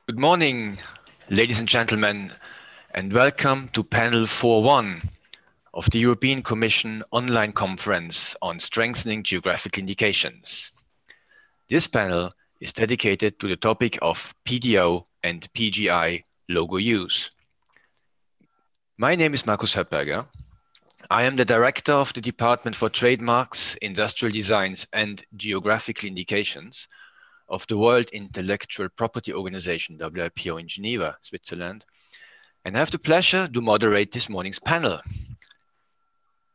Good morning, ladies and gentlemen, and welcome to panel 4.1 of the European Commission online conference on strengthening geographical indications. This panel is dedicated to the topic of PDO and PGI logo use. My name is Markus Höpperger. I am the director of the Department for Trademarks, Industrial Designs and Geographical Indications of the World Intellectual Property Organization, WIPO in Geneva, Switzerland, and I have the pleasure to moderate this morning's panel.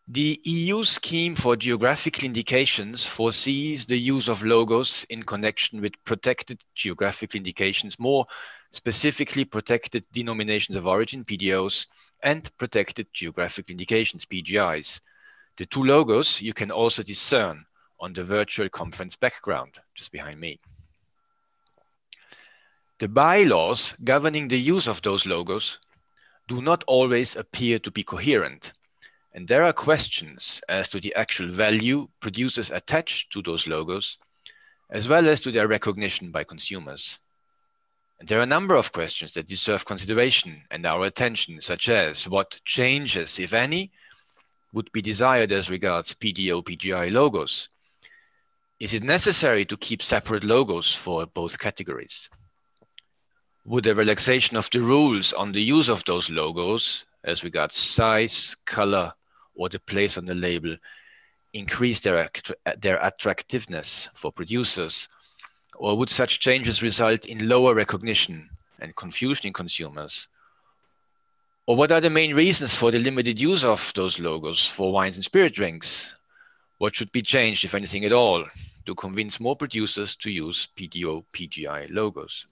The EU scheme for geographical indications foresees the use of logos in connection with protected geographical indications, more specifically protected denominations of origin, PDOs, and protected geographical indications, PGIs. The two logos you can also discern on the virtual conference background, just behind me. The bylaws governing the use of those logos do not always appear to be coherent, and there are questions as to the actual value producers attach to those logos, as well as to their recognition by consumers. And there are a number of questions that deserve consideration and our attention, such as what changes, if any, would be desired as regards PDO, PGI logos. Is it necessary to keep separate logos for both categories? Would a relaxation of the rules on the use of those logos as regards size, color, or the place on the label increase their attractiveness for producers? Or would such changes result in lower recognition and confusion in consumers? Or what are the main reasons for the limited use of those logos for wines and spirit drinks? What should be changed, if anything at all, to convince more producers to use PDO, PGI logos?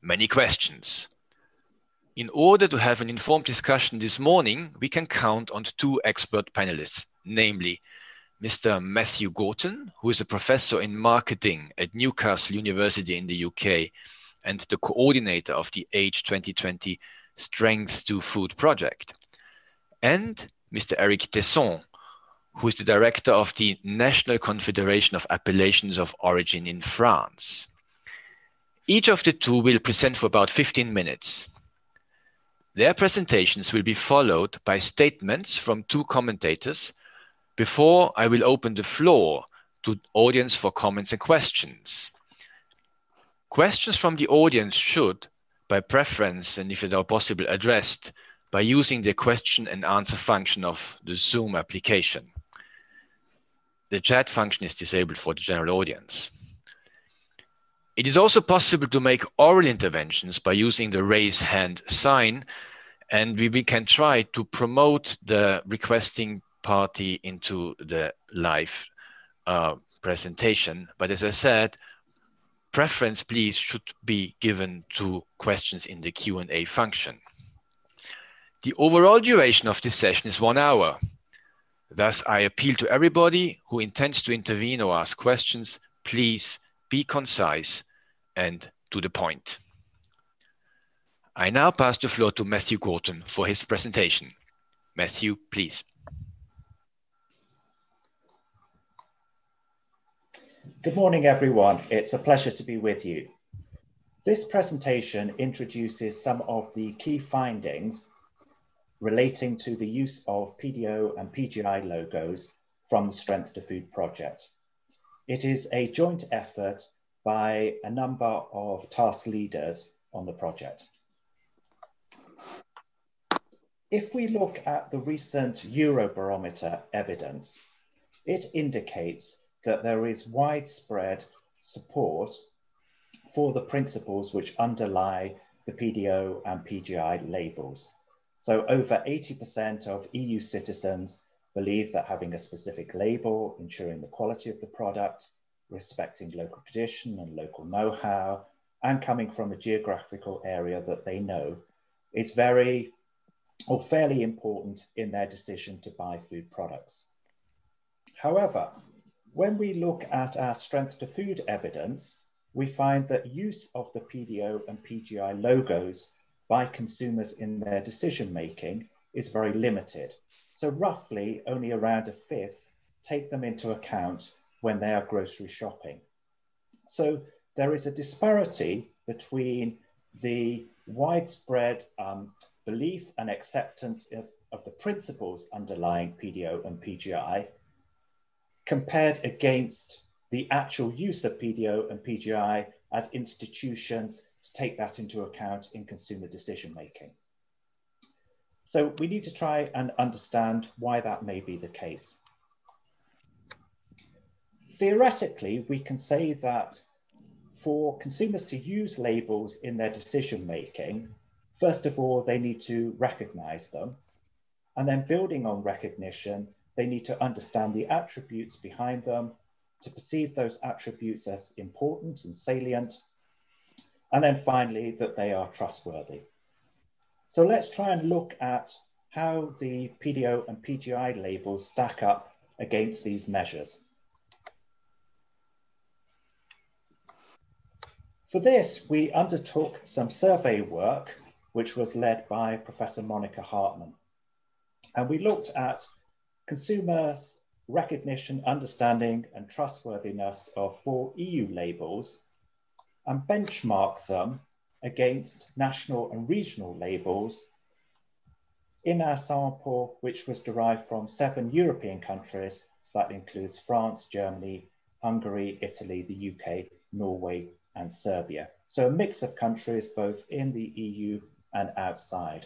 Many questions. In order to have an informed discussion this morning, we can count on two expert panelists, namely Mr. Matthew Gorton, who is a professor in marketing at Newcastle University in the UK and the coordinator of the Age 2020 Strength to Food project, and Mr. Eric Tesson, who is the director of the National Confédération of Appellations of Origin in France. Each of the two will present for about 15 minutes. Their presentations will be followed by statements from two commentators before I will open the floor to the audience for comments and questions. Questions from the audience should, by preference and if at all possible, addressed by using the question and answer function of the Zoom application. The chat function is disabled for the general audience. It is also possible to make oral interventions by using the raise hand sign, and we can try to promote the requesting party into the live presentation. But as I said, preference, please, should be given to questions in the Q&A function. The overall duration of this session is 1 hour. Thus, I appeal to everybody who intends to intervene or ask questions, please be concise and to the point. I now pass the floor to Matthew Gorton for his presentation. Matthew, please. Good morning, everyone. It's a pleasure to be with you. This presentation introduces some of the key findings relating to the use of PDO and PGI logos from the Strength to Food project. It is a joint effort by a number of task leaders on the project. If we look at the recent Eurobarometer evidence, it indicates that there is widespread support for the principles which underlie the PDO and PGI labels. So over 80% of EU citizens believe that having a specific label, ensuring the quality of the product, respecting local tradition and local know-how, and coming from a geographical area that they know, is very or fairly important in their decision to buy food products. However, when we look at our Strength to Food evidence, we find that use of the PDO and PGI logos by consumers in their decision-making is very limited. So roughly only around a fifth take them into account when they are grocery shopping. So there is a disparity between the widespread belief and acceptance of the principles underlying PDO and PGI compared against the actual use of PDO and PGI as institutions to take that into account in consumer decision making. So we need to try and understand why that may be the case. Theoretically, we can say that for consumers to use labels in their decision making, first of all, they need to recognize them. And then building on recognition, they need to understand the attributes behind them, to perceive those attributes as important and salient. And then finally, that they are trustworthy. So let's try and look at how the PDO and PGI labels stack up against these measures. For this, we undertook some survey work, which was led by Professor Monica Hartman. And we looked at consumers' recognition, understanding, and trustworthiness of 4 EU labels and benchmarked them against national and regional labels in our sample, which was derived from 7 European countries. So that includes France, Germany, Hungary, Italy, the UK, Norway, and Serbia. So a mix of countries both in the EU and outside.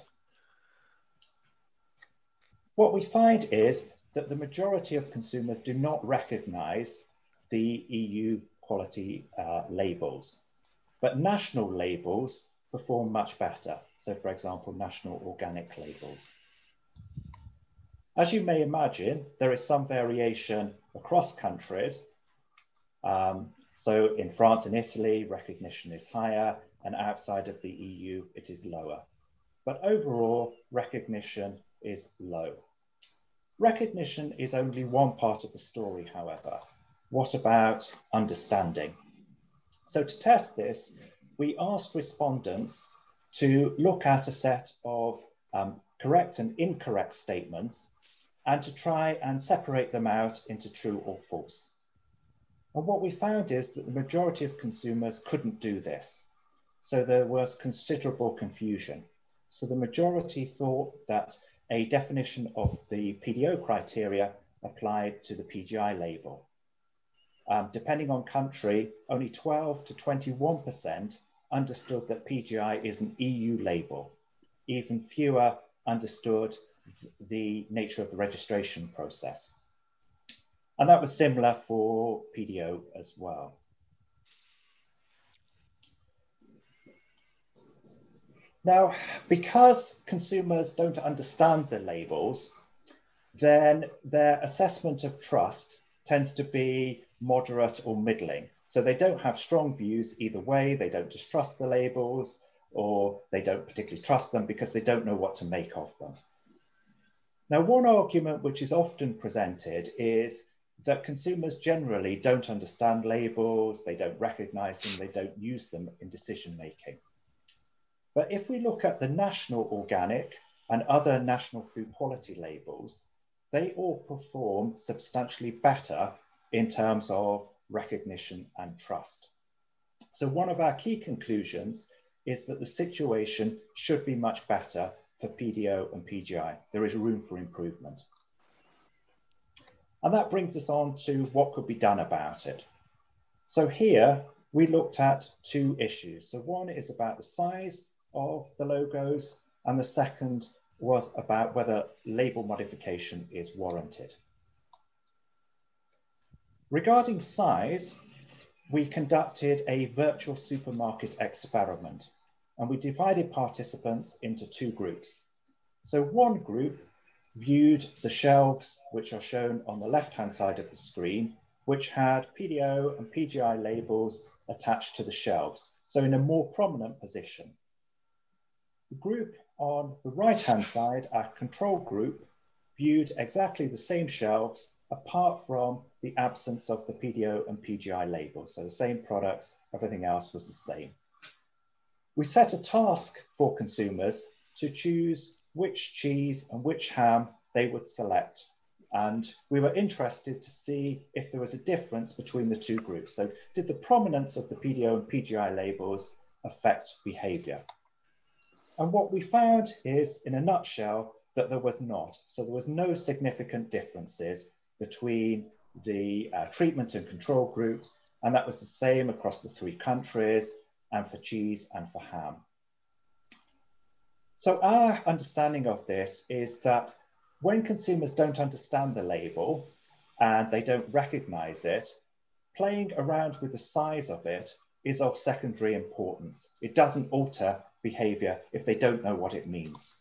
What we find is that the majority of consumers do not recognize the EU quality labels, but national labels perform much better. So for example, national organic labels. As you may imagine, there is some variation across countries. So in France and Italy, recognition is higher, and outside of the EU, it is lower. But overall, recognition is low. Recognition is only one part of the story, however. What about understanding? So to test this, we asked respondents to look at a set of correct and incorrect statements and to try and separate them out into true or false. And what we found is that the majority of consumers couldn't do this. So there was considerable confusion. So the majority thought that a definition of the PDO criteria applied to the PGI label. Depending on country, only 12 to 21% understood that PGI is an EU label. Even fewer understood the nature of the registration process. And that was similar for PDO as well. Now, because consumers don't understand the labels, then their assessment of trust tends to be moderate or middling. So they don't have strong views either way. They don't distrust the labels, or they don't particularly trust them because they don't know what to make of them. Now, one argument which is often presented is that consumers generally don't understand labels, they don't recognize them, they don't use them in decision making. But if we look at the national organic and other national food quality labels, they all perform substantially better in terms of recognition and trust. So one of our key conclusions is that the situation should be much better for PDO and PGI. There is room for improvement. And that brings us on to what could be done about it. So here we looked at 2 issues. So one is about the size of the logos, and the second was about whether label modification is warranted. Regarding size, we conducted a virtual supermarket experiment, and we divided participants into 2 groups. So one group viewed the shelves, which are shown on the left-hand side of the screen, which had PDO and PGI labels attached to the shelves, so in a more prominent position. The group on the right-hand side, our control group, viewed exactly the same shelves apart from the absence of the PDO and PGI labels. So the same products, everything else was the same. We set a task for consumers to choose which cheese and which ham they would select. And we were interested to see if there was a difference between the 2 groups. So did the prominence of the PDO and PGI labels affect behavior. And what we found is, in a nutshell, that there was not. So there was no significant differences between the treatment and control groups, and that was the same across the 3 countries, and for cheese and for ham. So our understanding of this is that when consumers don't understand the label and they don't recognize it, playing around with the size of it is of secondary importance. It doesn't alter behavior if they don't know what it means.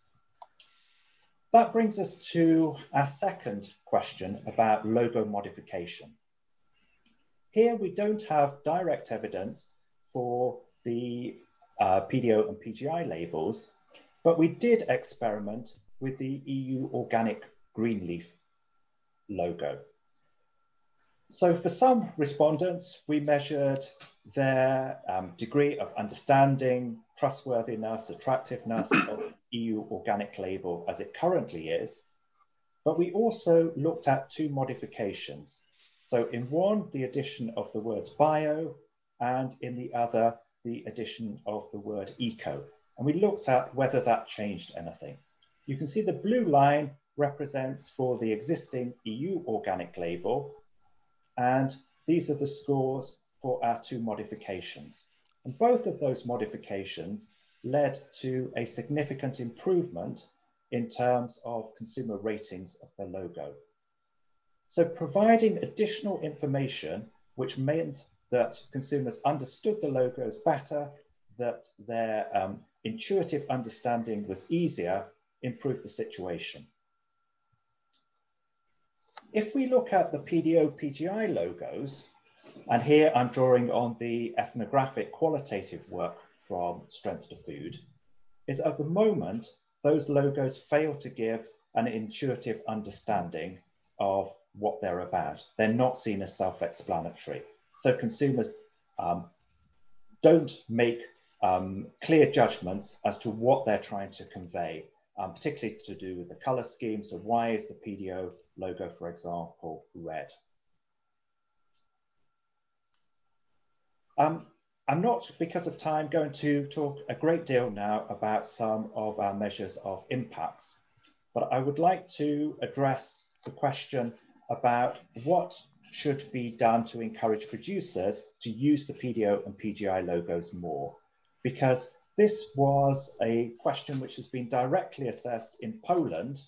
That brings us to our second question about logo modification. Here we don't have direct evidence for the PDO and PGI labels, but we did experiment with the EU organic green leaf logo. So for some respondents, we measured their degree of understanding, trustworthiness, attractiveness of EU organic label as it currently is. But we also looked at 2 modifications. So in one, the addition of the words bio, and in the other, the addition of the word eco. And we looked at whether that changed anything. You can see the blue line represents for the existing EU organic label, and these are the scores for our 2 modifications. And both of those modifications led to a significant improvement in terms of consumer ratings of the logo. So providing additional information, which meant that consumers understood the logos better, that their intuitive understanding was easier, improved the situation. If we look at the PDO PGI logos, and here I'm drawing on the ethnographic qualitative work from Strength to Food, is at the moment, those logos fail to give an intuitive understanding of what they're about. They're not seen as self-explanatory. So consumers don't make clear judgments as to what they're trying to convey, particularly to do with the color scheme. So why is the PDO logo, for example, red? I'm not, because of time, going to talk a great deal now about some of our measures of impacts, but I would like to address the question about what should be done to encourage producers to use the PDO and PGI logos more, because this was a question which has been directly assessed in Poland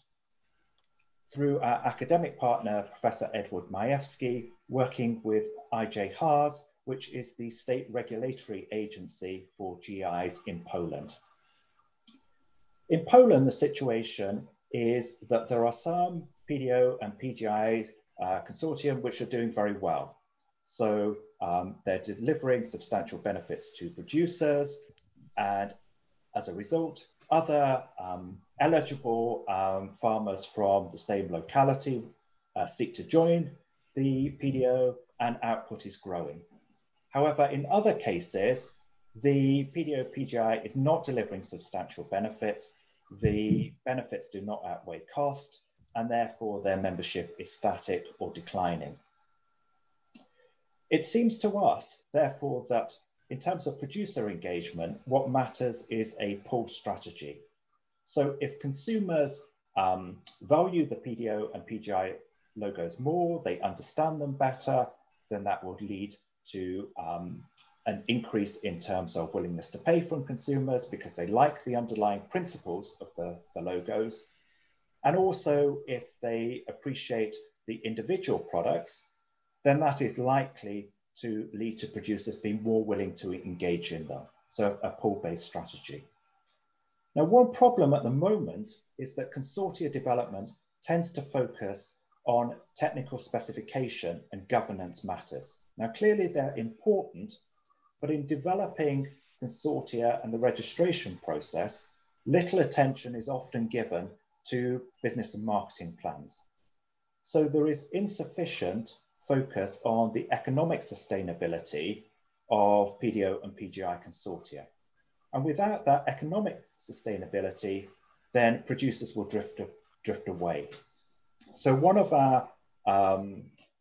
through our academic partner, Professor Edward Majewski, working with IJ Haas, which is the state regulatory agency for GIs in Poland. In Poland, the situation is that there are some PDO and PGI consortium which are doing very well. So they're delivering substantial benefits to producers, and as a result, other eligible farmers from the same locality seek to join the PDO, and output is growing. However, in other cases, the PDO PGI is not delivering substantial benefits. The benefits do not outweigh cost, and therefore their membership is static or declining. It seems to us, therefore, that in terms of producer engagement, what matters is a pull strategy. So if consumers value the PDO and PGI logos more, they understand them better, then that would lead to an increase in terms of willingness to pay from consumers because they like the underlying principles of the logos. And also, if they appreciate the individual products, then that is likely to lead to producers being more willing to engage in them. So a pull-based strategy. Now, one problem at the moment is that consortia development tends to focus on technical specification and governance matters. Now, clearly they're important, but in developing consortia and the registration process, little attention is often given to business and marketing plans. So there is insufficient focus on the economic sustainability of PDO and PGI consortia. And without that economic sustainability, then producers will drift away. So one of our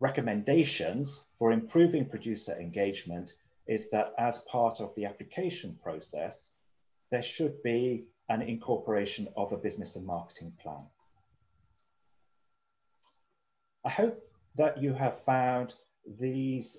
recommendations for improving producer engagement is that as part of the application process, there should be an incorporation of a business and marketing plan. I hope that you have found these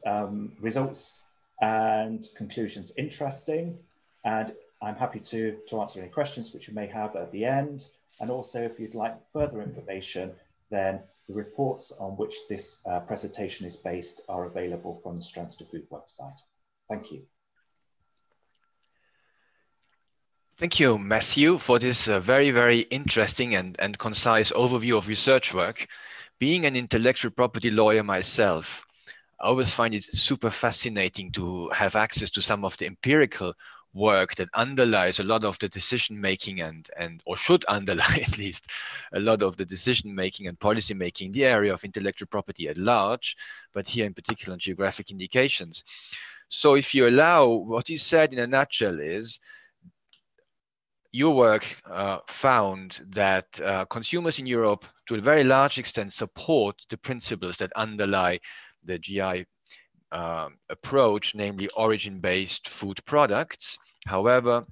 results and conclusions interesting, and I'm happy to answer any questions which you may have at the end. And also, if you'd like further information, then the reports on which this presentation is based are available from the Strands to Food website. Thank you. Thank you, Matthew, for this very, very interesting and concise overview of research work. Being an intellectual property lawyer myself, I always find it super fascinating to have access to some of the empirical work that underlies a lot of the decision making or should underlie at least a lot of the decision making and policy making in the area of intellectual property at large, but here in particular on geographic indications. So if you allow, what you said in a nutshell is your work found that consumers in Europe to a very large extent support the principles that underlie the GI approach, namely origin-based food products. However,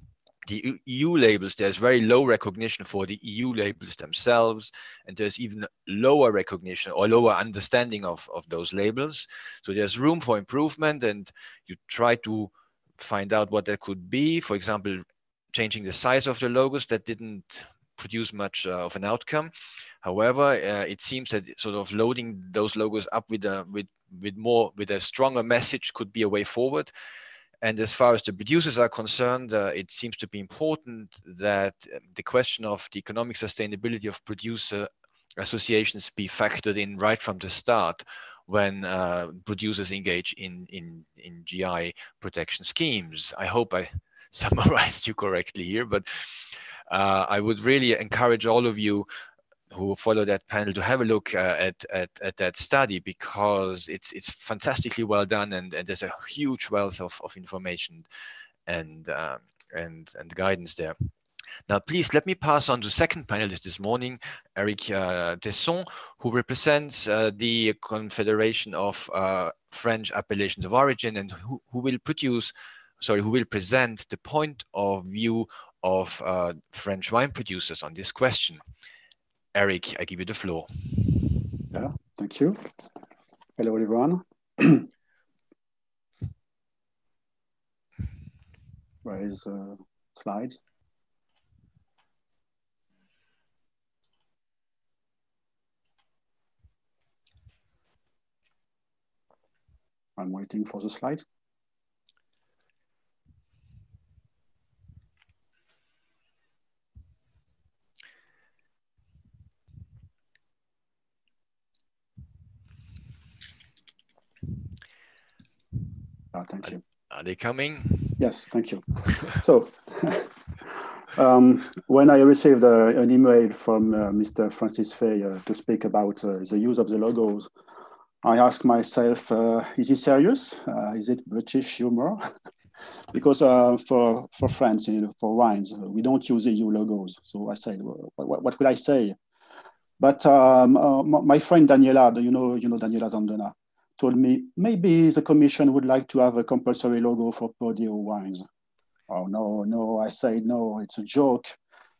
the EU labels, there's very low recognition for the EU labels themselves, and there's even lower recognition or lower understanding of those labels. So there's room for improvement, and you try to find out what there could be. For example, changing the size of the logos that didn't produce much of an outcome. However, it seems that sort of loading those logos up with a stronger message could be a way forward. And as far as the producers are concerned, it seems to be important that the question of the economic sustainability of producer associations be factored in right from the start when producers engage in GI protection schemes. I hope I summarized you correctly here, but I would really encourage all of you who follow that panel to have a look at that study, because it's fantastically well done, and there's a huge wealth of information and guidance there. Now, please let me pass on to the second panelist this morning, Eric Tesson, who represents the Confédération of French Appellations of Origin, and who will present the point of view of French wine producers on this question. Eric, I give you the floor. Yeah, thank you. Hello, everyone. Where is slides? I'm waiting for the slides. Thank you. Are they coming? Yes, thank you. So, when I received an email from Mr. Francis Fay to speak about the use of the logos, I asked myself, is he serious? Is it British humor? Because for France, for wines, we don't use EU logos. So I said, well, what will I say? But my friend Daniela, you know Daniela Zandona, told me maybe the Commission would like to have a compulsory logo for PDO wines. Oh, no, I said, no, it's a joke.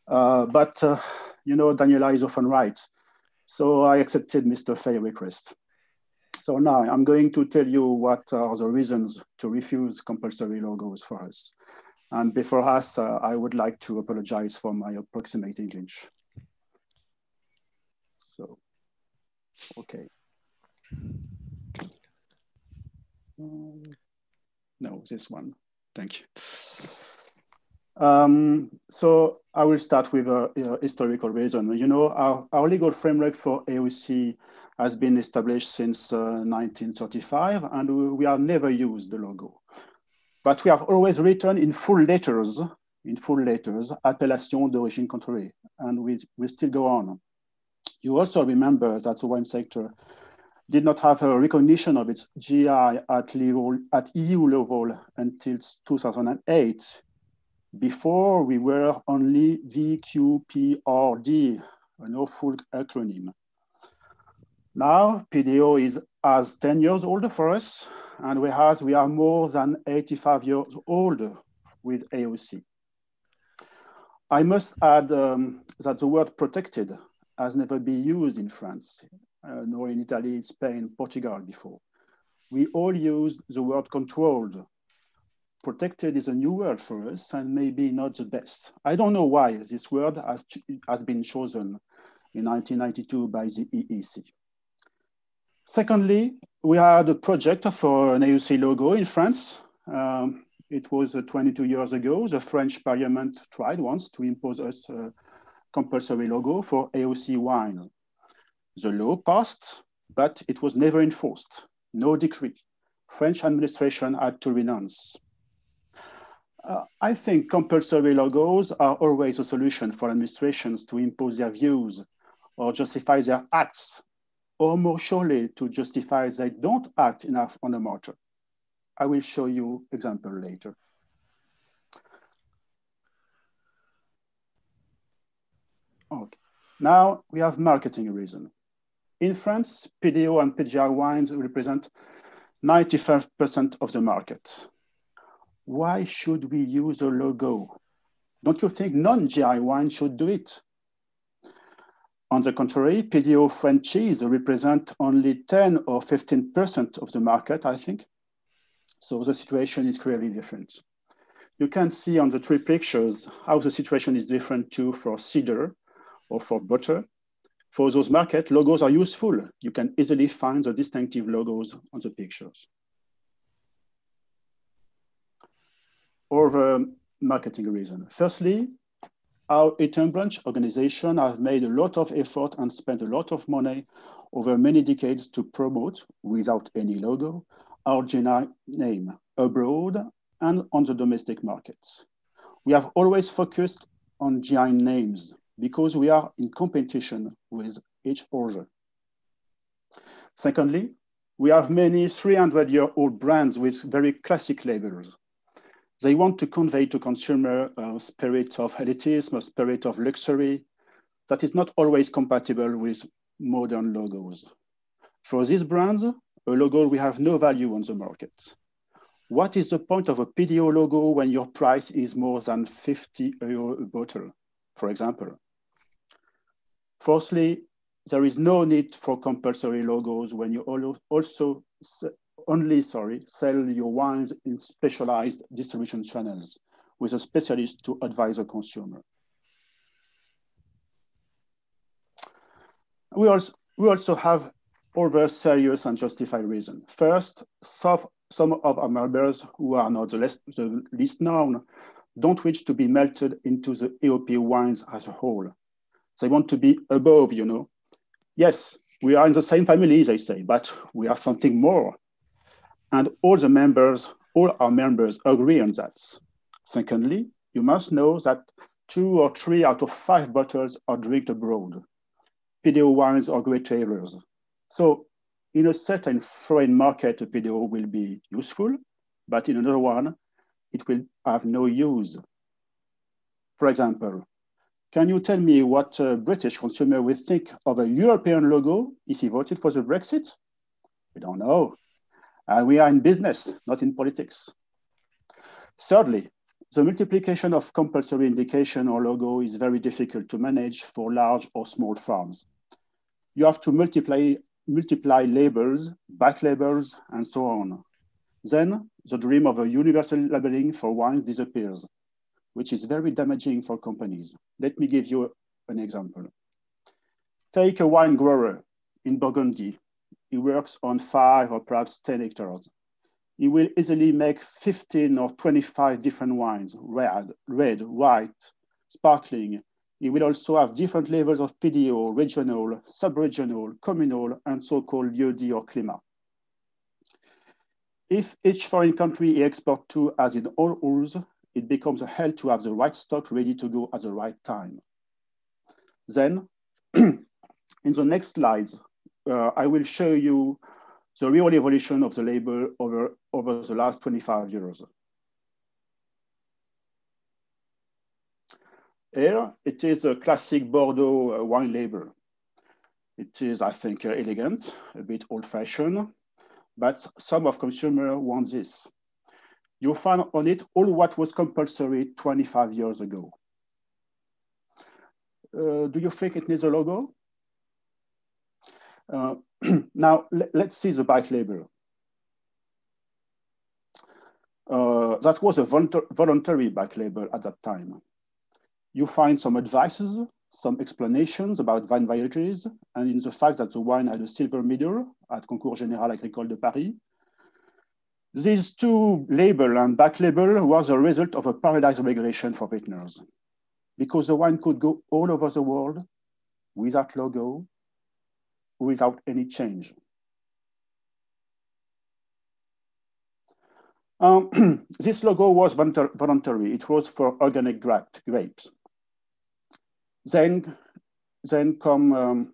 But Daniela is often right. So I accepted Mr. Fay's request. So now I'm going to tell you what are the reasons to refuse compulsory logos for us. And before us, I would like to apologize for my approximate English. So, okay. No, this one. Thank you. So I will start with a historical reason. Our legal framework for AOC has been established since 1935, and we have never used the logo. But we have always written in full letters, appellations d'origine contrôlée, and we still go on. You also remember that the wine sector did not have a recognition of its GI at EU level until 2008. Before, we were only VQPRD, a full acronym. Now, PDO is as 10 years older for us, and whereas we are more than 85 years old with AOC. I must add that the word protected has never been used in France, nor in Italy, Spain, Portugal before. We all use the word controlled. Protected is a new word for us and maybe not the best. I don't know why this word has been chosen in 1992 by the EEC. Secondly, we had a project for an AOC logo in France. It was 22 years ago. The French Parliament tried once to impose us a compulsory logo for AOC wine. The law passed, but it was never enforced. No decree. French administration had to renounce. I think compulsory logos are always a solution for administrations to impose their views or justify their acts, or more surely to justify they don't act enough on the matter. I will show you example later. Okay. Now we have marketing reason. In France, PDO and PGI wines represent 95% of the market. Why should we use a logo? Don't you think non-GI wine should do it? On the contrary, PDO French cheese represent only 10 or 15% of the market, I think. So the situation is clearly different. You can see on the three pictures how the situation is different too for cider or for butter. For those markets, logos are useful. You can easily find the distinctive logos on the pictures. Or the marketing reason. Firstly, our Eaton branch organization have made a lot of effort and spent a lot of money over many decades to promote, without any logo, our GI name abroad and on the domestic markets. We have always focused on GI names because we are in competition with each other. Secondly, we have many 300-year-old brands with very classic labels. They want to convey to consumer a spirit of elitism, a spirit of luxury that is not always compatible with modern logos. For these brands, a logo will have no value on the market. What is the point of a PDO logo when your price is more than 50 € a bottle, for example? Fourthly, there is no need for compulsory logos when you also only sell your wines in specialized distribution channels with a specialist to advise the consumer. We also have other serious and justified reasons. First, some of our members who are not the least known don't wish to be melted into the AOP wines as a whole. They want to be above, you know. Yes, we are in the same family, they say, but we are something more. And all our members agree on that. Secondly, you must know that 2 or 3 out of 5 bottles are drinked abroad. PDO wines are great tailors. So in a certain foreign market, a PDO will be useful, but in another one, it will have no use. For example, can you tell me what a British consumer will think of a European logo if he voted for the Brexit? We don't know. We are in business, not in politics. Thirdly, the multiplication of compulsory indication or logo is very difficult to manage for large or small farms. You have to multiply labels, back labels, and so on. Then the dream of a universal labeling for wines disappears, which is very damaging for companies. Let me give you an example. Take a wine grower in Burgundy. He works on 5 or perhaps 10 hectares. He will easily make 15 or 25 different wines, red, white, sparkling. He will also have different levels of PDO, regional, sub-regional, communal, and so-called lieu-dit or climat. If each foreign country he exports to has in all rules, it becomes a hell to have the right stock ready to go at the right time. Then, in the next slides, I will show you the real evolution of the label over the last 25 years. Here, it is a classic Bordeaux wine label. It is, I think, elegant, a bit old-fashioned, but some of consumers want this. You find on it all what was compulsory 25 years ago. Do you think it needs a logo? Now, let's see the bike label. That was a voluntary bike label at that time. You find some advices, some explanations about wine varieties, and in the fact that the wine had a silver medal at Concours Général Agricole de Paris. These two label and back label was a result of a paradise migration for vintners, because the wine could go all over the world without logo, without any change. This logo was voluntary. It was for organic grapes. Then come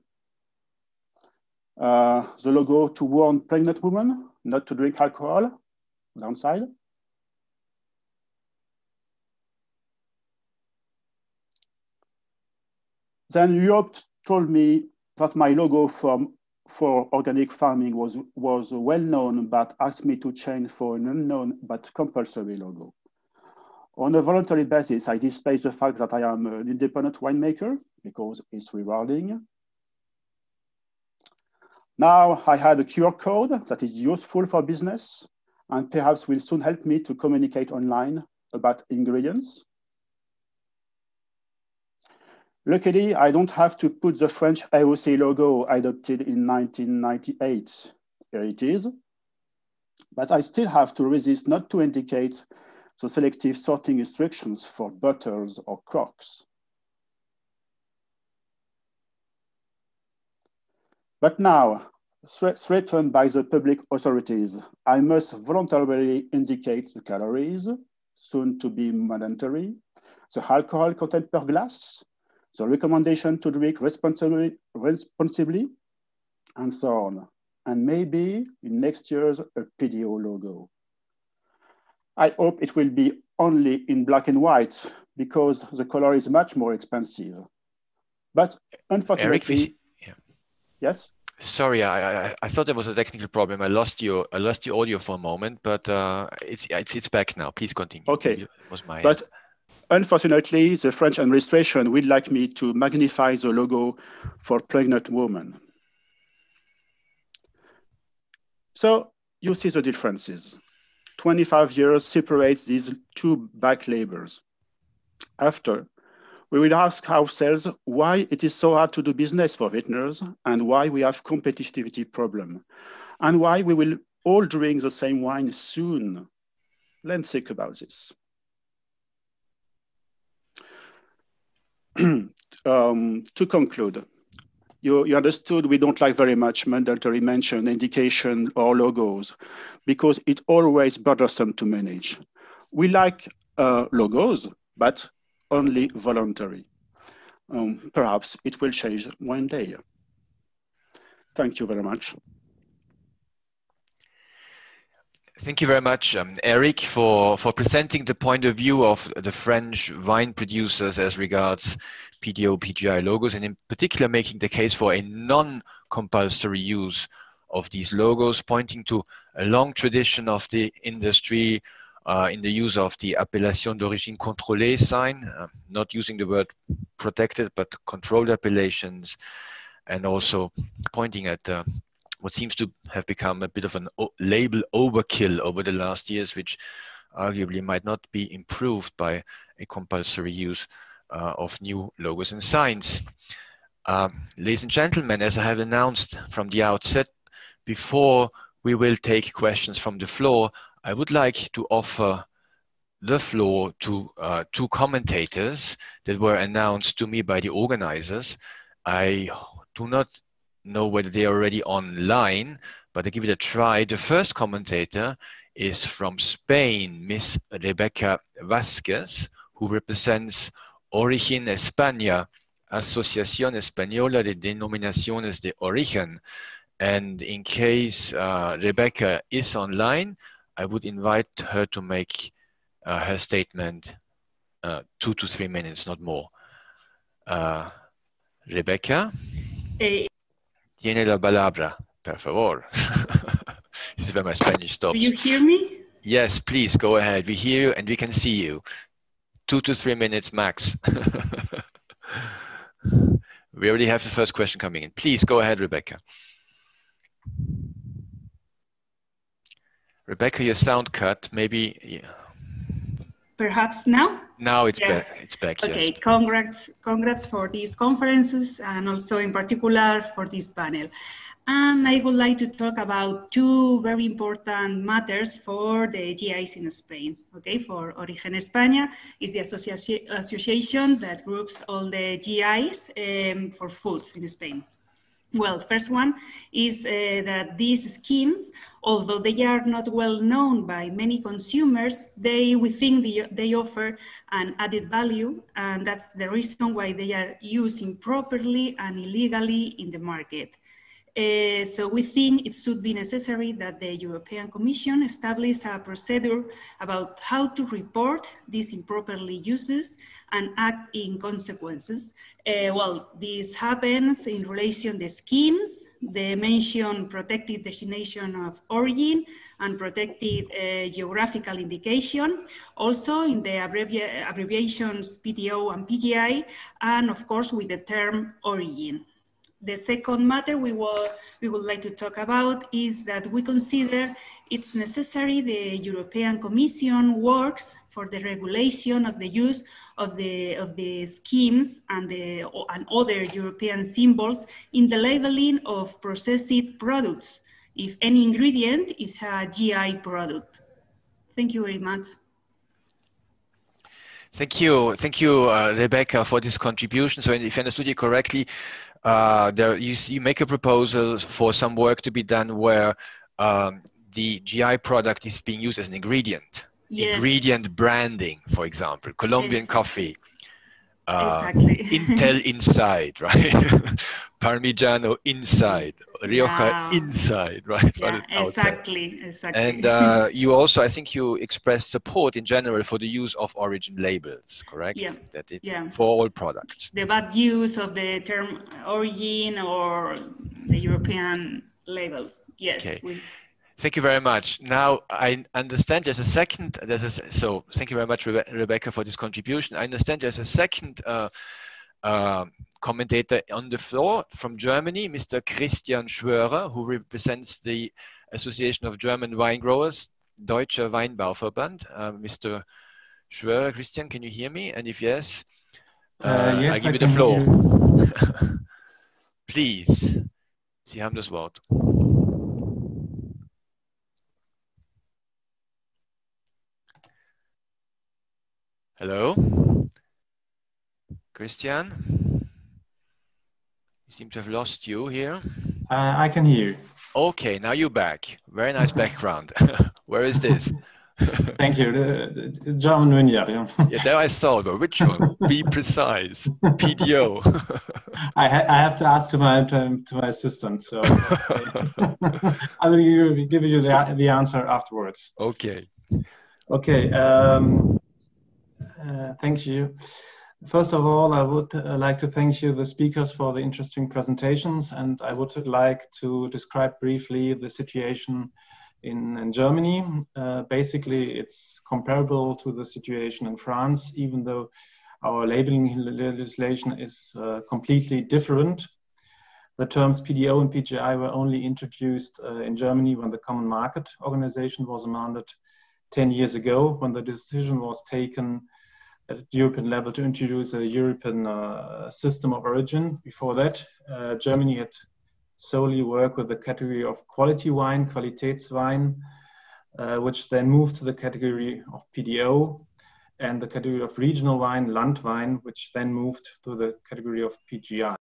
the logo to warn pregnant women not to drink alcohol, downside. Then Europe told me that my logo for organic farming was well known, but asked me to change for an unknown but compulsory logo. On a voluntary basis, I display the fact that I am an independent winemaker because it's rewarding. Now I had a QR code that is useful for business and perhaps will soon help me to communicate online about ingredients. Luckily, I don't have to put the French AOC logo adopted in 1998. Here it is. But I still have to resist not to indicate the selective sorting instructions for bottles or crocks. But now, threatened by the public authorities, I must voluntarily indicate the calories, soon to be mandatory, the alcohol content per glass, the recommendation to drink responsibly, and so on. And maybe in next year's a PDO logo. I hope it will be only in black and white because the color is much more expensive. But unfortunately, Eric, yes? Sorry, I thought there was a technical problem. I lost your audio for a moment, but it's back now. Please continue. Okay. It was my but unfortunately, the French administration would like me to magnify the logo for pregnant women. So you see the differences. 25 years separates these two back labels. After, we will ask ourselves why it is so hard to do business for vintners and why we have competitivity problem and why we will all drink the same wine soon. Let's think about this. To conclude, you understood we don't like very much mandatory mention, indication, or logos because it's always bothersome to manage. We like logos, but only voluntary. Perhaps it will change one day. Thank you very much. Thank you very much, Eric, for presenting the point of view of the French wine producers as regards PDO, PGI logos, and in particular making the case for a non-compulsory use of these logos, pointing to a long tradition of the industry in the use of the appellation d'origine contrôlée sign, not using the word protected, but controlled appellations, and also pointing at what seems to have become a bit of an label overkill over the last years, which arguably might not be improved by a compulsory use of new logos and signs. Ladies and gentlemen, as I have announced from the outset, before we will take questions from the floor, I would like to offer the floor to two commentators that were announced to me by the organizers. I do not know whether they are already online, but I give it a try. The first commentator is from Spain, Miss Rebecca Vázquez, who represents Origen España, Asociación Española de Denominaciones de Origen. And in case Rebecca is online, I would invite her to make her statement 2 to 3 minutes, not more. Rebecca? Tiene la palabra, por favor. This is where my Spanish stops. Do you hear me? Yes, please go ahead. We hear you and we can see you. 2 to 3 minutes max. We already have the first question coming in. Please go ahead, Rebecca. Rebecca, your sound cut. Maybe. Yeah. Perhaps now? Now it's back. It's back. Okay, yes. Congrats for these conferences and also in particular for this panel. And I would like to talk about two very important matters for the GIs in Spain. Okay, for Origen España is the association that groups all the GIs for foods in Spain. Well, first one is that these schemes, although they are not well known by many consumers, we think they offer an added value, and that's the reason why they are used improperly and illegally in the market. So we think it should be necessary that the European Commission establish a procedure about how to report these improperly uses and act in consequences. Well, this happens in relation to schemes, the mentioned protected destination of origin and protected geographical indication, also in the abbreviations PDO and PGI, and of course with the term origin. The second matter we would like to talk about is that we consider it's necessary the European Commission works for the regulation of the use of the schemes and other European symbols in the labeling of processed products, if any ingredient is a GI product. Thank you very much. Thank you, Rebecca, for this contribution. So if I understood you correctly, you make a proposal for some work to be done where the GI product is being used as an ingredient. Yes. Ingredient branding, for example, Colombian coffee. Exactly. Intel inside, right? Parmigiano inside, Rioja inside, right? Yeah, exactly. And you also, I think you expressed support in general for the use of origin labels, correct? Yeah. For all products. The bad use of the term origin or the European labels, yes. Okay. Thank you very much. Now, I understand there's a second, so thank you very much, Rebecca, for this contribution. I understand there's a second commentator on the floor from Germany, Mr. Christian Schwörer, who represents the Association of German Wine Growers, Deutscher Weinbauverband. Mr. Schwörer, Christian, can you hear me? And if yes, yes, I give you the floor. Please, Sie haben das Wort. Hello, Christian. We seem to have lost you here. I can hear you. Okay, now you're back. Very nice background. Where is this? Thank you. The German vineyard. Yeah, there I thought, but which one? Be precise. PDO. I have to ask to my assistant, so I will give you the answer afterwards. Okay. Okay. Thank you. First of all, I would like to thank you, the speakers, for the interesting presentations, and I would like to describe briefly the situation in Germany. Basically, it's comparable to the situation in France, even though our labeling legislation is completely different. The terms PDO and PGI were only introduced in Germany when the Common Market Organization was amended 10 years ago, when the decision was taken at European level to introduce a European system of origin. Before that, Germany had solely worked with the category of quality wine, Qualitätswein, which then moved to the category of PDO, and the category of regional wine, Landwein, which then moved to the category of PGI.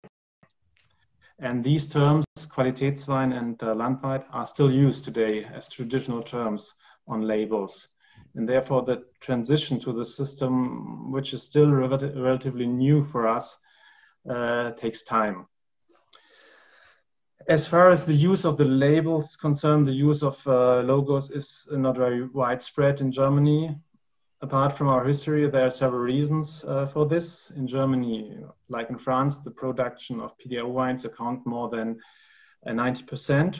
And these terms, Qualitätswein and Landwein, are still used today as traditional terms on labels. And therefore, the transition to the system, which is still relatively new for us, takes time. As far as the use of the labels concerned, the use of logos is not very widespread in Germany. Apart from our history, there are several reasons for this. In Germany, like in France, the production of PDO wines account more than 90%.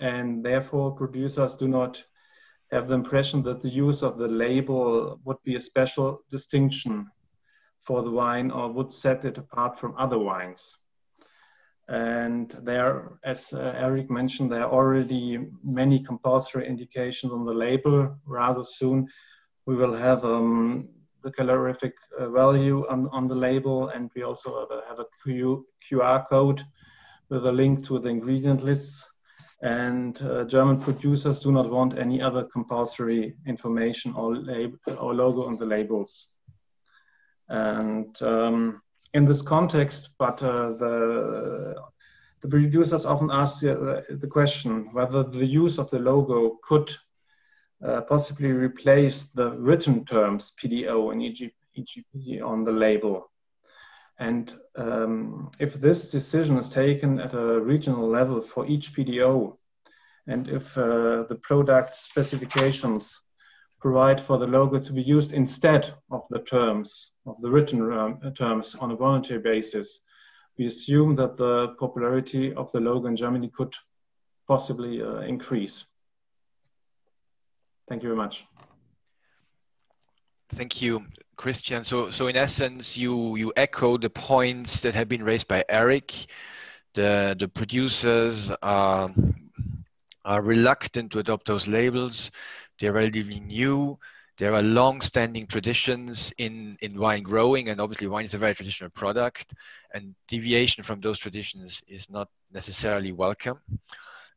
and therefore producers do not have the impression that the use of the label would be a special distinction for the wine or would set it apart from other wines. And there, as Eric mentioned, there are already many compulsory indications on the label. Rather soon, we will have the calorific value on the label, and we also have a QR code with a link to the ingredient lists. And German producers do not want any other compulsory information or logo on the labels. And in this context, but the producers often ask the question whether the use of the logo could possibly replace the written terms PDO and EGP on the label. And if this decision is taken at a regional level for each PDO, and if the product specifications provide for the logo to be used instead of the terms, of the written terms on a voluntary basis, we assume that the popularity of the logo in Germany could possibly increase. Thank you very much. Thank you, Christian. So in essence, you echo the points that have been raised by Eric. The producers are reluctant to adopt those labels. They're relatively new. There are long-standing traditions in wine growing, and obviously wine is a very traditional product, and deviation from those traditions is not necessarily welcome.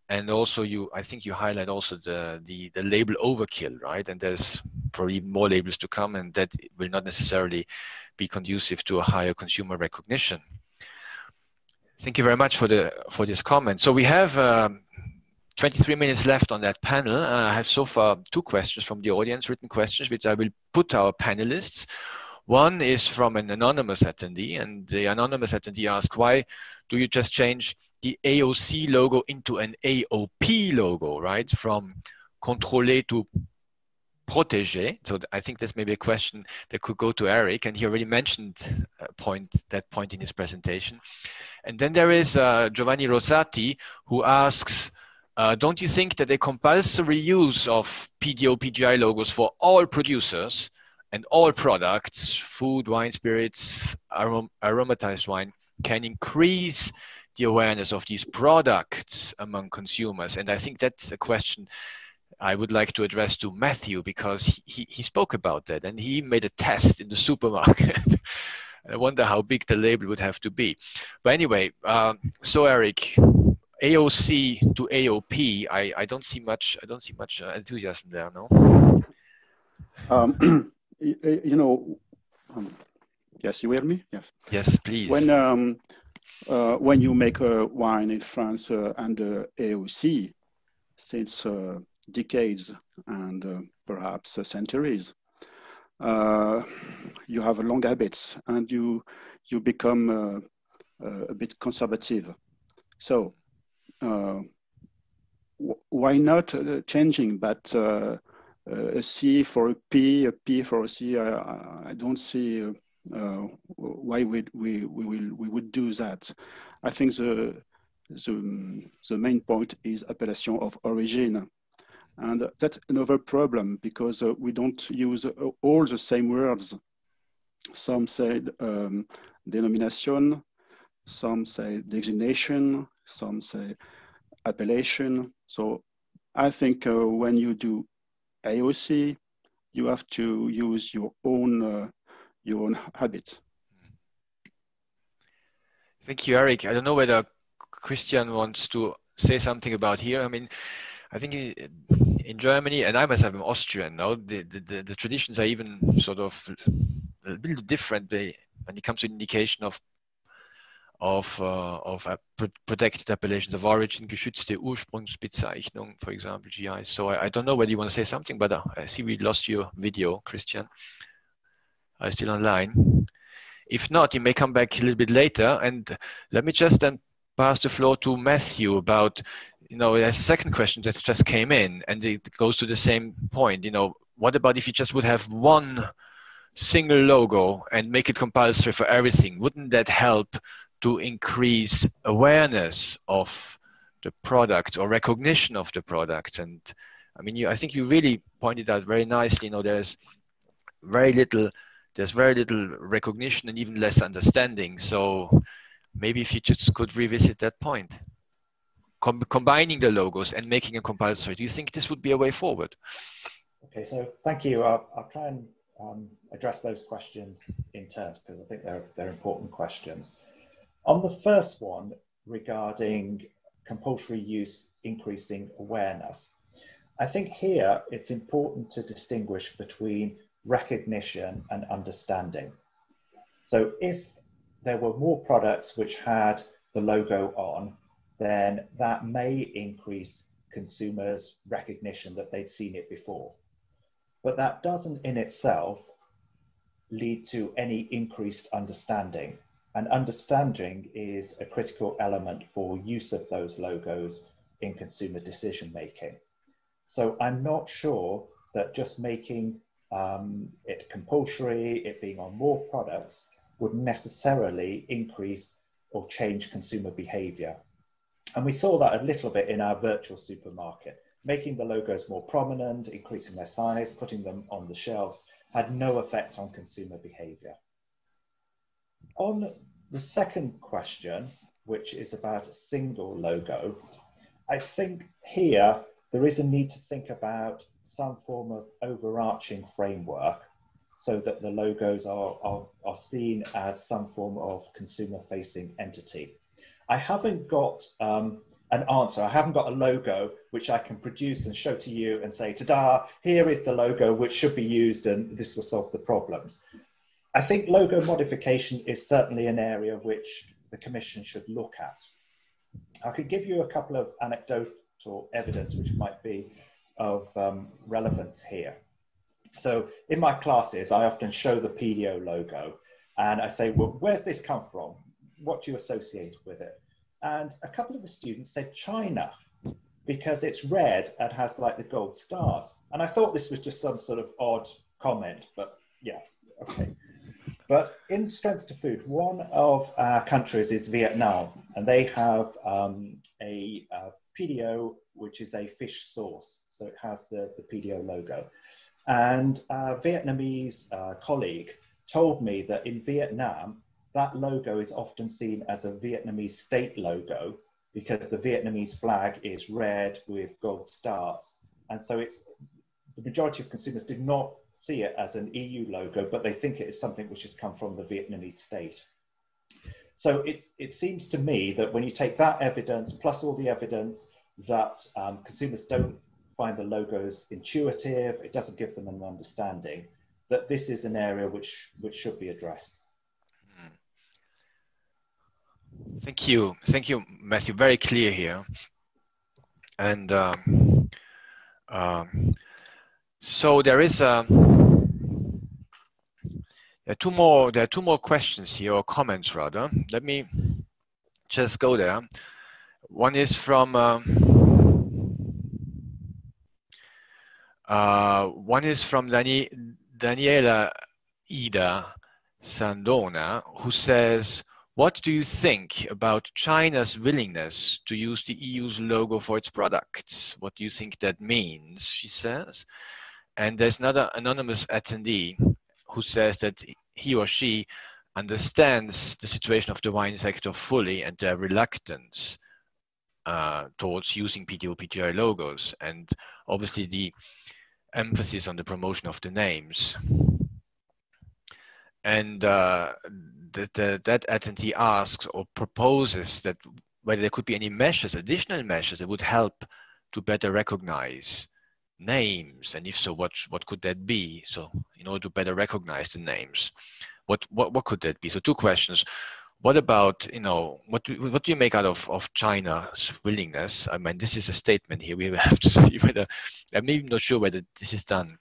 And also, I think you highlight also the label overkill, right? And there's probably even more labels to come, and that will not necessarily be conducive to a higher consumer recognition. Thank you very much for this comment. So we have 23 minutes left on that panel. I have so far 2 questions from the audience, written questions, which I will put to our panelists. One is from an anonymous attendee, and the anonymous attendee asks, why do you just change the AOC logo into an AOP logo, right? From contrôlée to protégé. So I think this may be a question that could go to Eric, and he already mentioned that point in his presentation. And then there is Giovanni Rosati, who asks, don't you think that a compulsory use of PDO, PGI logos for all producers and all products, food, wine, spirits, aromatized wine, can increase the awareness of these products among consumers? And I think that's a question I would like to address to Matthew, because he spoke about that, and he made a test in the supermarket. I wonder how big the label would have to be. But anyway, so Eric, AOC to AOP, I don't see much enthusiasm there, no? You know, yes, you hear me? Yes. Yes, please. When you make a wine in France under AOC, since decades and perhaps centuries, you have long habits, and you become a bit conservative. So why not changing? But a C for a P for a C. I don't see why we would do that. I think the main point is appellation of origin, and that's another problem, because we don't use all the same words. Some say denomination, some say designation, some say appellation. So I think when you do AOC, you have to use your own habit. Thank you, Eric. I don't know whether Christian wants to say something about here. I mean, I think in Germany, and I myself am Austrian now, the traditions are even sort of a little different when it comes to indication of protected appellations of origin, geschützte Ursprungsbezeichnung, for example, GI. So I don't know whether you want to say something, but I see we lost your video, Christian. Are you still online? If not, you may come back a little bit later. And let me just then pass the floor to Matthew about, there's a second question that just came in, and it goes to the same point. What about if you just would have one single logo and make it compulsory for everything? Wouldn't that help to increase awareness of the product or recognition of the product. And I mean, I think you really pointed out very nicely, you know, there's very little recognition and even less understanding. So maybe if you just could revisit that point, combining the logos and making it compulsory. Do you think this would be a way forward? Okay, so thank you. I'll try and address those questions in turns because I think they're important questions. On the first one regarding compulsory use increasing awareness, I think here it's important to distinguish between recognition and understanding. So if there were more products which had the logo on, then that may increase consumers' recognition that they'd seen it before. But that doesn't in itself lead to any increased understanding. And understanding is a critical element for use of those logos in consumer decision making. So I'm not sure that just making it compulsory, it being on more products, would necessarily increase or change consumer behavior. And we saw that a little bit in our virtual supermarket. Making the logos more prominent, increasing their size, putting them on the shelves had no effect on consumer behavior. On the second question, which is about a single logo, I think here there is a need to think about some form of overarching framework so that the logos are seen as some form of consumer-facing entity. I haven't got an answer. I haven't got a logo which I can produce and show to you and say, ta-da, here is the logo which should be used and this will solve the problems. I think logo modification is certainly an area which the Commission should look at. I could give you a couple of anecdotal evidence which might be of relevance here. So in my classes, I often show the PDO logo and I say, well, where's this come from? What do you associate with it? And a couple of the students said China, because it's red and has like the gold stars. And I thought this was just some sort of odd comment, but yeah, okay. But in Strength to Food, one of our countries is Vietnam, and they have a PDO, which is a fish sauce. So it has the PDO logo. And a Vietnamese colleague told me that in Vietnam, that logo is often seen as a Vietnamese state logo because the Vietnamese flag is red with gold stars. And so it's the majority of consumers do not see it as an EU logo, but they think it is something which has come from the Vietnamese state. So it seems to me that when you take that evidence, plus all the evidence that consumers don't find the logos intuitive, it doesn't give them an understanding, that this is an area which should be addressed. Thank you, Matthew. Very clear here. And so there are two more questions here, or comments rather. Let me just go there. One is from Daniela Ida Sandona, who says, what do you think about China's willingness to use the EU's logo for its products? What do you think that means, she says. And there's another anonymous attendee who says that he or she understands the situation of the wine sector fully and their reluctance towards using PDO PGI logos, and obviously the emphasis on the promotion of the names. And that attendee asks or proposes that whether there could be any measures, additional measures that would help to better recognize names, and if so, what could that be? So in order to better recognize the names, what could that be? So two questions. What about, what do you make out of China's willingness? I mean, this is a statement here. We have to see whether, I'm even not sure whether this is done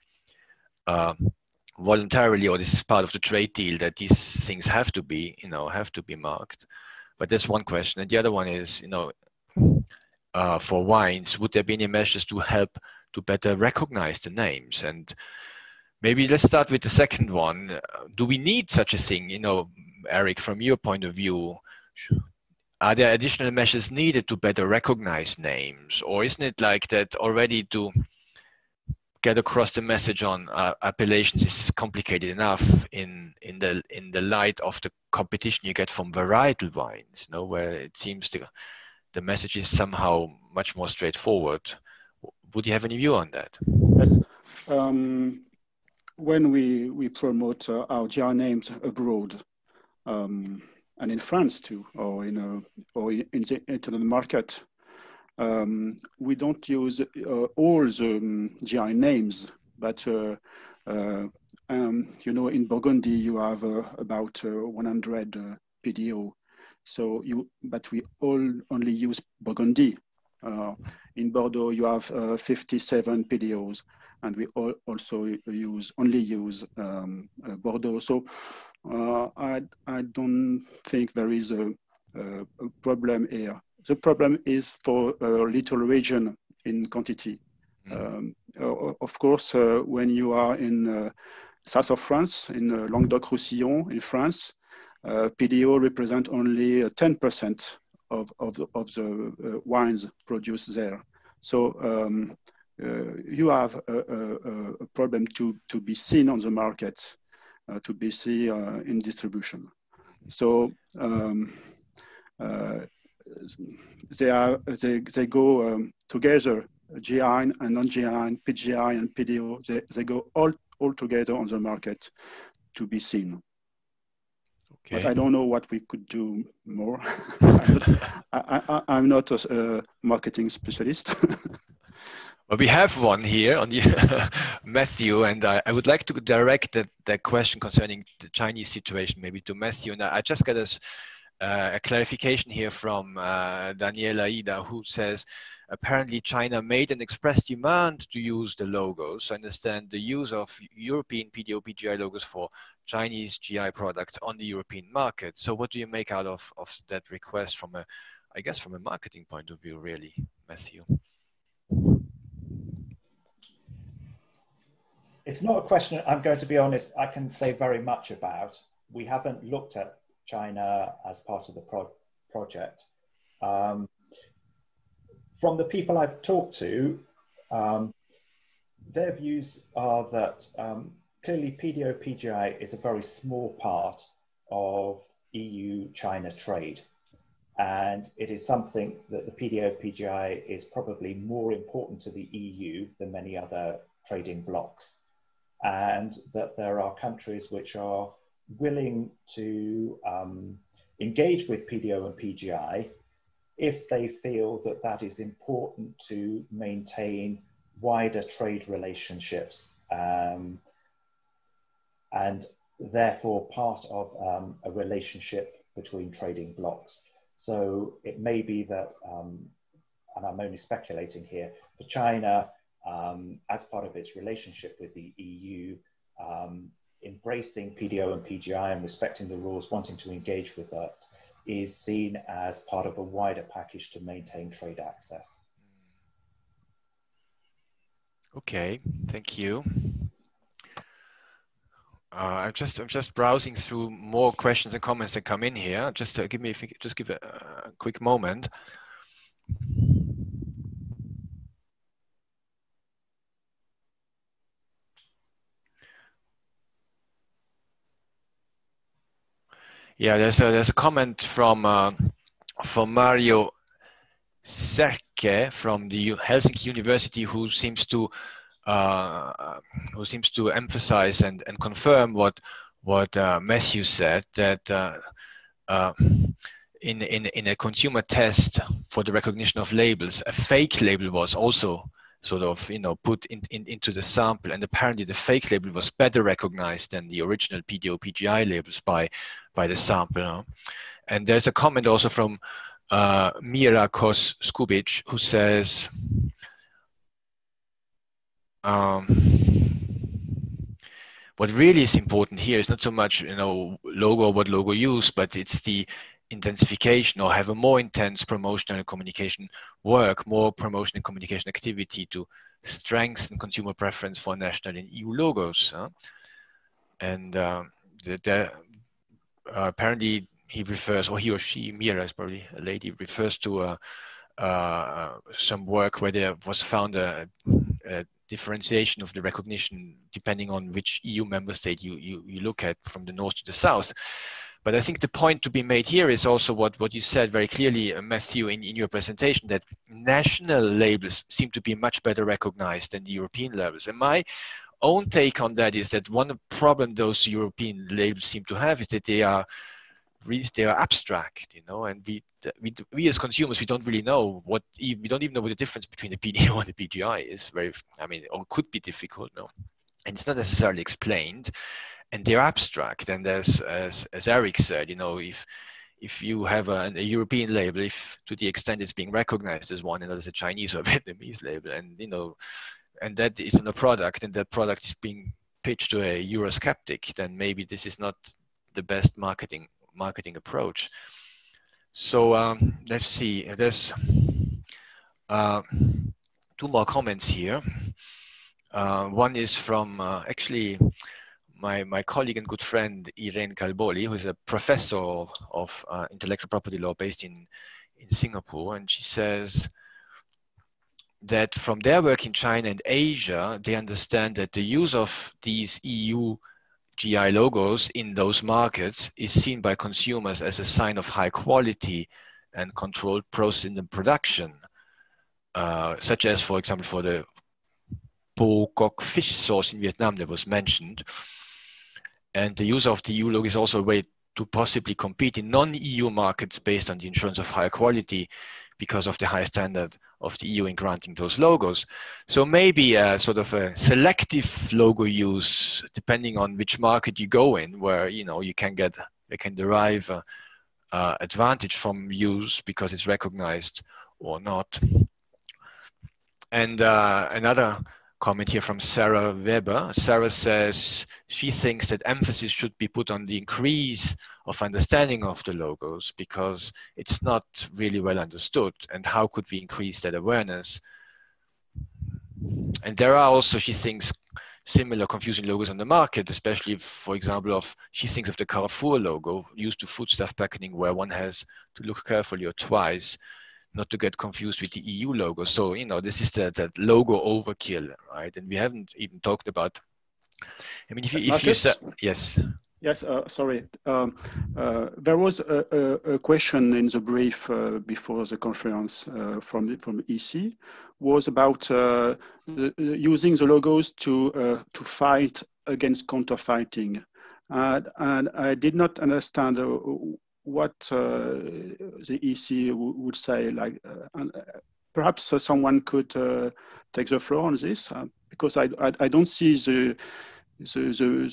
voluntarily or this is part of the trade deal, that these things have to be, marked. But that's one question. And the other one is, for wines, would there be any measures to help to better recognize the names? And maybe let's start with the second one. Do we need such a thing? Eric, from your point of view, are there additional measures needed to better recognize names, or isn't it like that already to get across the message on appellations is complicated enough in the light of the competition you get from varietal wines, you know, where it seems the message is somehow much more straightforward. Would you have any view on that? Yes. When we promote our GI names abroad, and in France too, or in the internal market, we don't use all the GI names, but you know, in Burgundy you have about 100 PDO. So but we only use Burgundy. In Bordeaux you have 57 PDOs, and we also only use Bordeaux. So I don't think there is a problem here. The problem is for a little region in quantity. Of course, when you are in south of France, in Languedoc-Roussillon in France, PDO represent only 10% of the wines produced there. So you have a problem to be seen on the market, to be seen in distribution. So they go together, GI and non-GI, PGI and PDO. They go all together on the market to be seen. Okay. But I don't know what we could do more. I'm not a marketing specialist. Well, we have one here on the Matthew, and I would like to direct that question concerning the Chinese situation maybe to Matthew. And I just got a clarification here from Daniela Ida, who says, apparently China made an express demand to use the logos. I understand the use of European PDO, PGI logos for Chinese GI products on the European market. So what do you make out of that request from I guess from a marketing point of view, really, Matthew? It's not a question, I'm going to be honest, I can say very much about. We haven't looked at China as part of the project. From the people I've talked to, their views are that clearly PDO PGI is a very small part of EU-China trade. And it is something that the PDO PGI is probably more important to the EU than many other trading blocs. And that there are countries which are willing to engage with PDO and PGI if they feel that that is important to maintain wider trade relationships and therefore part of a relationship between trading blocs. So it may be that, and I'm only speculating here, for China, as part of its relationship with the EU, embracing PDO and PGI and respecting the rules, wanting to engage with that, is seen as part of a wider package to maintain trade access. Okay, thank you. I'm just browsing through more questions and comments that come in here. Just give a quick moment. Yeah, there's a comment from Mario Serke from the Helsinki University, who seems to emphasize and confirm what Matthew said, that in a consumer test for the recognition of labels, a fake label was also sort of put into the sample, and apparently the fake label was better recognized than the original PDO PGI labels by the sample. And there's a comment also from Mira Kos Skubic, who says what really is important here is not so much logo, what logo use, but it's the intensification, or have a more intense promotional and communication work, more promotion and communication activity to strengthen consumer preference for national and EU logos. And apparently he refers, or he or she, Mira is probably a lady, refers to some work where there was found a differentiation of the recognition depending on which EU member state you look at, from the north to the south. But I think the point to be made here is also what you said very clearly, Matthew, in your presentation, that national labels seem to be much better recognized than the European labels. And my own take on that is that one problem those European labels seem to have is that they are abstract, you know, and we as consumers, we don't really know we don't even know what the difference between the PDO and the PGI is. Or could be difficult, no, and it's not necessarily explained, and they're abstract. And as Eric said, you know, if you have a European label, if to the extent it's being recognized as one, and as a Chinese or Vietnamese label, and you know, and that is on a product, and that product is being pitched to a Eurosceptic, then maybe this is not the best marketing approach. So let's see, there's 2 more comments here. One is from actually my colleague and good friend Irene Calboli, who is a professor of intellectual property law based in Singapore, and she says that from their work in China and Asia, they understand that the use of these EU GI logos in those markets is seen by consumers as a sign of high quality and controlled process in the production, such as, for example, for the Po Gok fish sauce in Vietnam that was mentioned. And the use of the EU logo is also a way to possibly compete in non-EU markets based on the assurance of high quality because of the high standard of the EU in granting those logos. So maybe a sort of a selective logo use, depending on which market you go in, where, you know, you can derive advantage from use because it's recognized or not. And another comment here from Sarah Weber. Sarah says she thinks that emphasis should be put on the increase of understanding of the logos because it's not really well understood. And how could we increase that awareness? And there are also, she thinks, similar confusing logos on the market, especially, for example, she thinks of the Carrefour logo used to foodstuff packaging, where one has to look carefully or twice not to get confused with the EU logo. So, you know, this is that logo overkill, right? And we haven't even talked about, I mean, if you say, yes. Yes, sorry. There was a question in the brief before the conference from EC, was about using the logos to fight against counterfeiting. And I did not understand what the EC would say. Like, perhaps someone could take the floor on this, because I don't see the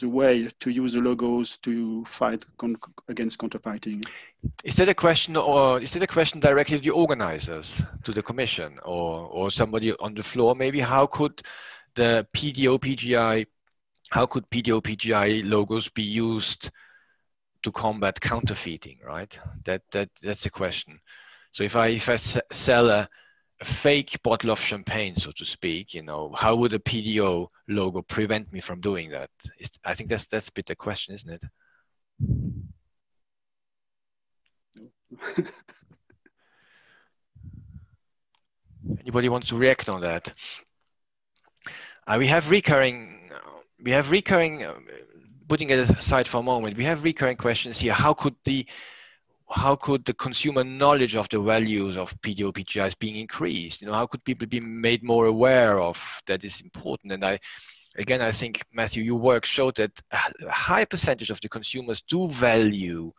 way to use the logos to fight against counterfeiting. Is that a question, or is it a question directly to the organizers, to the commission, or somebody on the floor? Maybe how could the PDO PGI logos be used to combat counterfeiting, right? That's a question. So if I sell a fake bottle of champagne, so to speak, you know, how would a PDO logo prevent me from doing that? I think that's a bit the question, isn't it? Anybody wants to react on that? We have recurring, putting it aside for a moment, we have recurring questions here. How could the consumer knowledge of the values of PDO PGIs being increased? You know, how could people be made more aware of that is important? And I think, Matthew, your work showed that a high percentage of the consumers do value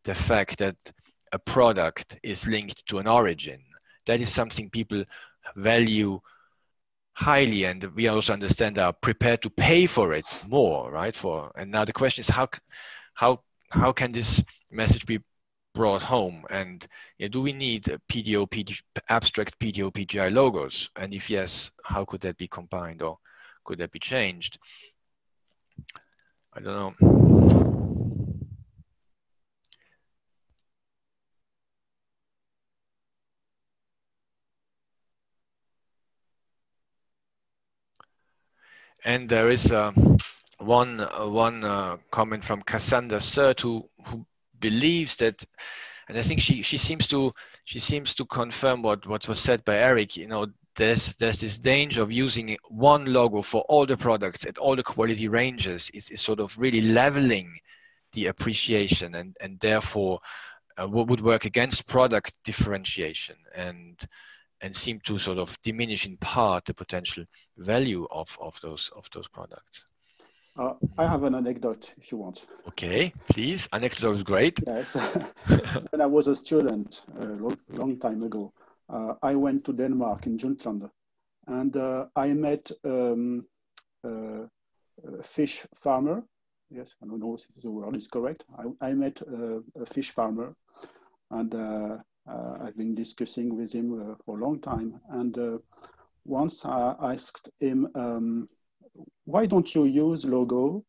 the fact that a product is linked to an origin. That is something people value highly, and we also understand are prepared to pay for it more, right? And now the question is how can this message be brought home? And do we need abstract PDO PGI logos? And if yes, how could that be combined, or could that be changed? I don't know. And there is one comment from Cassandra Sturt, who believes that, and I think she seems to confirm what was said by Eric. You know, there's this danger of using one logo for all the products at all the quality ranges is sort of really leveling the appreciation, and therefore what would work against product differentiation and seem to sort of diminish in part the potential value of those products. I have an anecdote if you want. Okay, please. Anecdote is great. Yes. When I was a student a long time ago, I went to Denmark in Jutland, and I met a fish farmer. Yes, I don't know if the word is correct. I met a fish farmer, and I've been discussing with him for a long time. And once I asked him, why don't you use logo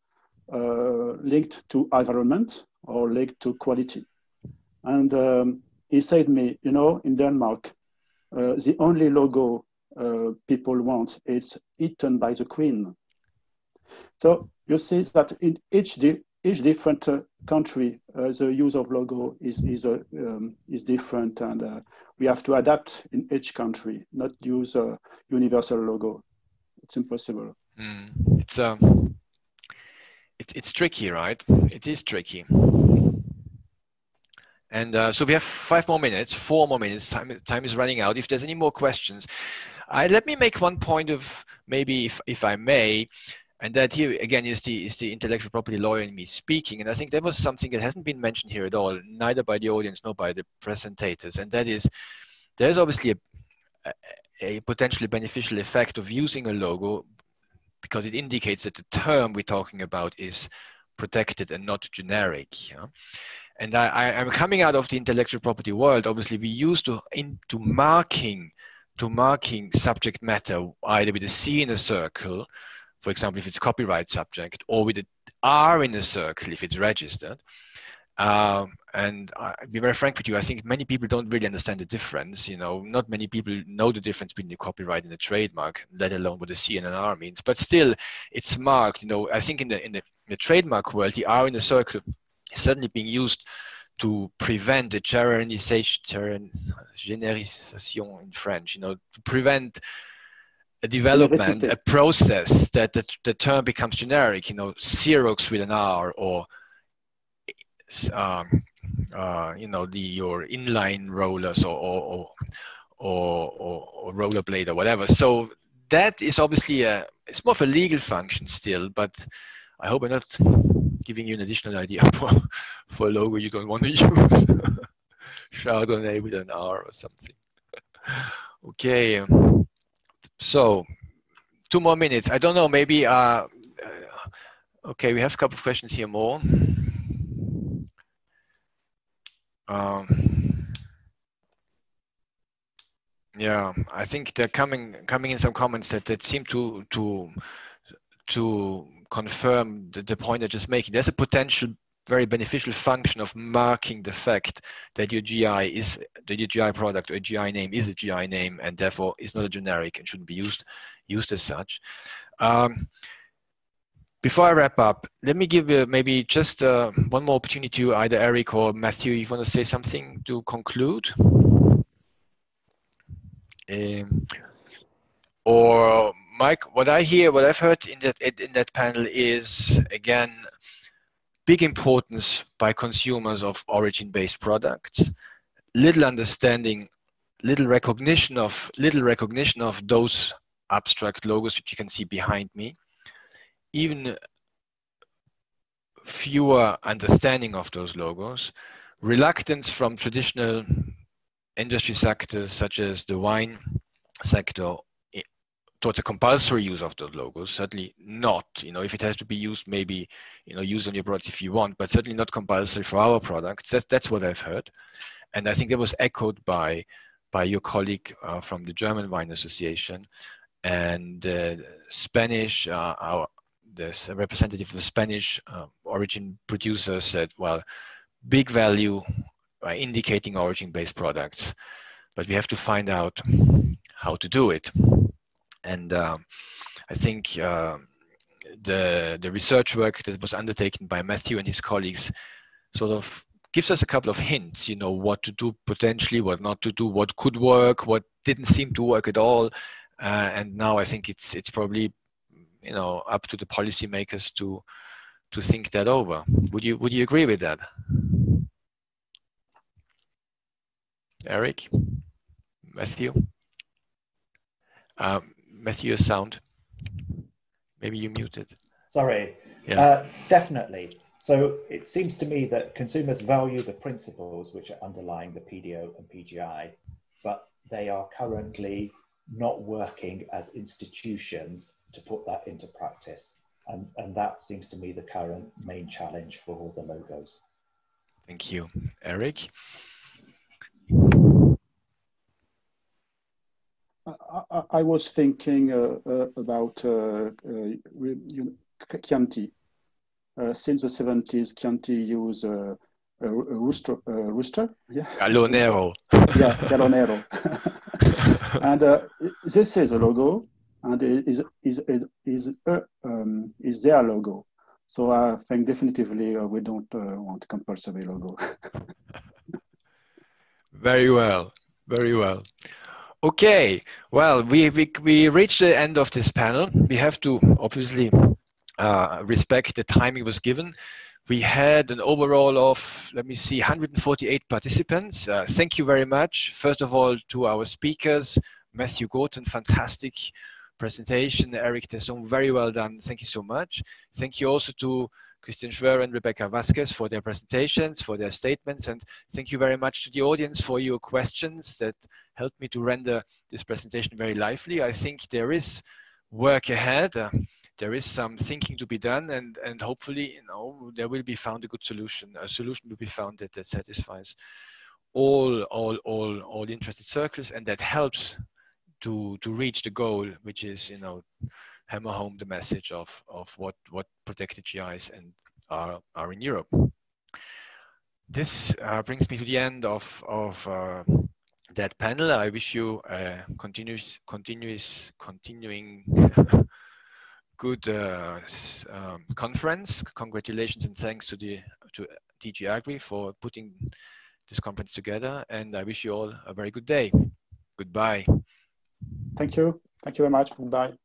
linked to environment or linked to quality? And he said to me, you know, in Denmark, the only logo people want is eaten by the queen. So you see that in each different country, the use of logo is different, and we have to adapt in each country, not use a universal logo. It's impossible. It's tricky, right? It is tricky. And so we have 4 more minutes. Time is running out. If there's any more questions, let me make one point of maybe, if I may, and that here again is the intellectual property lawyer in me speaking. And I think that was something that hasn't been mentioned here at all, neither by the audience nor by the presentators. And that is, there's obviously a potentially beneficial effect of using a logo, because it indicates that the term we're talking about is protected and not generic. Yeah? And I'm coming out of the intellectual property world. Obviously, we used to marking subject matter either with a C in a circle, for example, if it's copyright subject, or with an R in a circle if it's registered. And I'll be very frank with you, I think many people don't really understand the difference. You know, not many people know the difference between the copyright and the trademark, let alone what a C and an R means. But still, it's marked. You know, I think in the trademark world, the R in the circle is certainly being used to prevent the genericization in French. You know, to prevent a development, a process that the term becomes generic. You know, Xerox with an R, or you know, your inline rollers or rollerblade or whatever. So that is obviously it's more of a legal function still, but I hope I'm not giving you an additional idea for a logo you don't want to use. Chardonnay with an R or something. Okay, so 2 more minutes. I don't know, maybe, okay, we have a couple of questions here more. Yeah, I think they're coming in some comments that seem to confirm the point I'm just making. There's a potential very beneficial function of marking the fact that your GI product or GI name is a GI name, and therefore is not a generic and shouldn't be used as such. Before I wrap up, let me give maybe just one more opportunity to either Eric or Matthew. You want to say something to conclude? Or Mike, what I've heard in that panel is, again, big importance by consumers of origin-based products, little understanding, little recognition of those abstract logos which you can see behind me, even fewer understanding of those logos, reluctance from traditional industry sectors such as the wine sector towards a compulsory use of those logos. Certainly not. You know, if it has to be used, maybe, you know, use on your products if you want, but certainly not compulsory for our products. That's what I've heard, and I think that was echoed by your colleague from the German Wine Association, and Spanish. There's a representative of the Spanish origin producer said, well, big value by indicating origin-based products, but we have to find out how to do it. And I think the research work that was undertaken by Matthew and his colleagues sort of gives us a couple of hints, you know, what to do potentially, what not to do, what could work, what didn't seem to work at all. And now I think it's probably, you know, up to the policymakers to think that over. Would you agree with that? Eric? Matthew? Matthew, your sound. Maybe you muted. Sorry. Yeah. Definitely. So it seems to me that consumers value the principles which are underlying the PDO and PGI, but they are currently not working as institutions to put that into practice. And that seems to me the current main challenge for the logos. Thank you. Eric? I was thinking about Chianti. Since the 70s, Chianti used a rooster. Yeah. Gallo Nero. Yeah, Gallo Nero. And this is a logo, and is their logo. So I think definitively we don't want compulsory logo. Very well, very well. Okay, well, we reached the end of this panel. We have to obviously respect the time it was given. We had an overall of, let me see, 148 participants. Thank you very much. First of all, to our speakers, Matthew Gorton, fantastic presentation. Eric Tesson, very well done. Thank you so much. Thank you also to Christian Schwer and Rebecca Vasquez for their presentations, for their statements, and thank you very much to the audience for your questions that helped me to render this presentation very lively. I think there is work ahead. There is some thinking to be done, and hopefully, you know, there will be found a good solution. A solution will be found that satisfies all interested circles, and that helps to reach the goal, which is, you know, hammer home the message of what protected GIs and are in Europe. This brings me to the end of that panel. I wish you a continuing good conference. Congratulations and thanks to DG Agri for putting this conference together, and I wish you all a very good day. Goodbye. Thank you. Thank you very much. Goodbye.